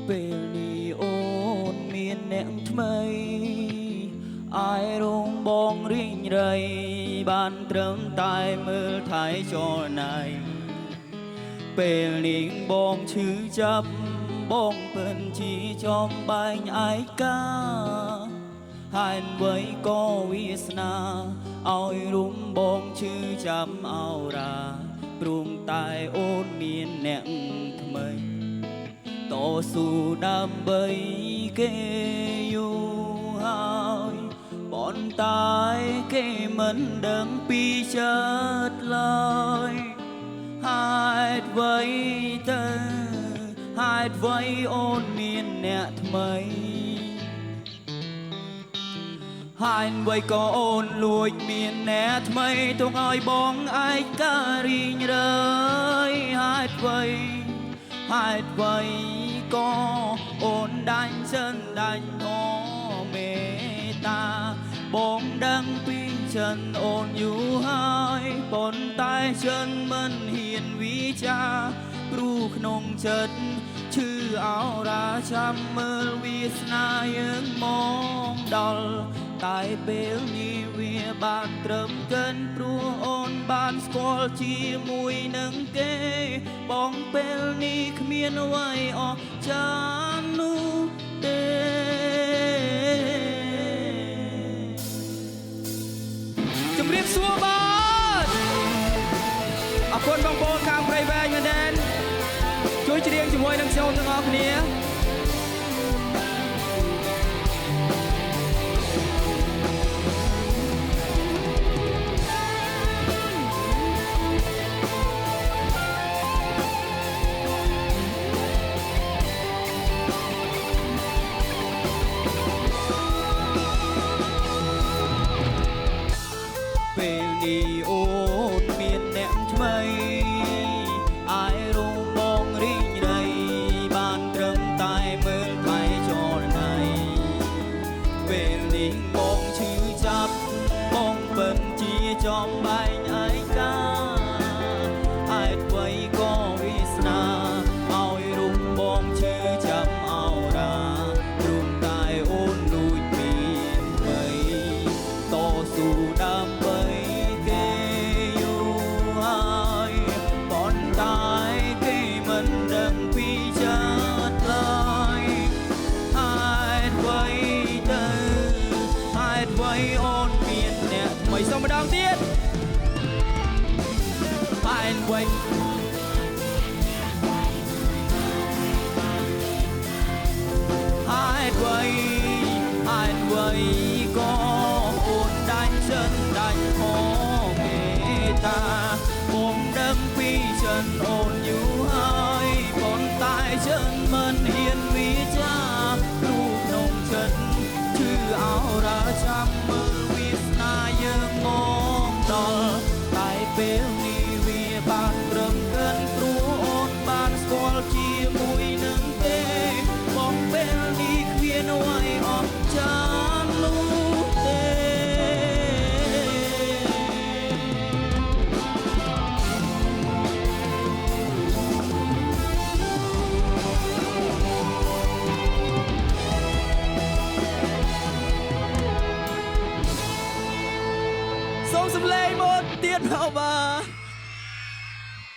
ពេលនេះអូនមានអ្នកថ្មីអាយរងបងរីងរៃបានត្រឹមតែមើលថៃចរណៃពេលនេះបងឈឺចាប់បងពិនជាចំបែងឯកាហើយអ្វីក៏វាសនាឲ្យរុំបងឈឺចាំអោរាព្រមតែអូនមានអ្នកថ្មីតស៊ូដើម្បីគេយូរហើយប៉ុន្តែគេមិនដឹងពីចិត្តឡើយហេតុអ្វីទៅហេតុអ្វីអូនមានអ្នកថ្មីហើយអ្វីក៏អូនលួចមានអ្នកថ្មីទុកឲ្យបងឯការីងរើយហេតុអ្វីហេតុអ្វីក៏អូនដាញ់ចិនដាញ់អមេតាបងដឹងពីចិនអូនយូរហើយប៉ុន្តែចិនមិនហ៊ានវិចាព្រោះក្នុងចិត្តឈឺអោរាចាំមើលវាសនាយើងមកដល់តែពេលនេះវាបានត្រឹមកិនព្រោះអូនបានស្គាល់ជាមួយនឹងគេបងពេលនេះគ្មានអ្វីអស្ចារ្យនោះទេជំរាបសួរបាទអរគុណបងប្អូនខាងព្រៃវែងមែនទេជួយច្រៀងជាមួយនឹងខ្ញុំទាំងអស់គ្នាពេលនេះអូនមានអ្នកថ្មីអាយរងបងរីងរៃបានត្រឹមតែមើលថៃចរណៃពេលនេះបងឈឺចាប់បងពិនជាចំបែងឯកាហេតុអ្វីក៏វាសនាឲ្យរុំបងឈឺចាប់អោរាព្រមតែអូនលួចមានថ្មីតស៊ូដើម្បីអូនមានអ្នកថ្មីសូមម្ដងទៀតបែនវិញហេតុអ្វីហេតុអ្វីក៏អូនដាញ់ចិនដាញ់ខមេតាបងដឹងពីចិនអូនយូរហើយប៉ុន្តែចិនមិនហ៊ានវិចាព្រោះក្នុងចិត្តឈឺអោរាចាំមើលវាសនាយើងមកដល់តែពេលនេះវាបានត្រឹមកិនព្រោះអូនបានស្គាល់ជាមួយនឹងគេបងពេលនេះគ្មានអ្វីអស្ចារ្យនោះទេសូមសំឡេងមកទៀតមកបាទ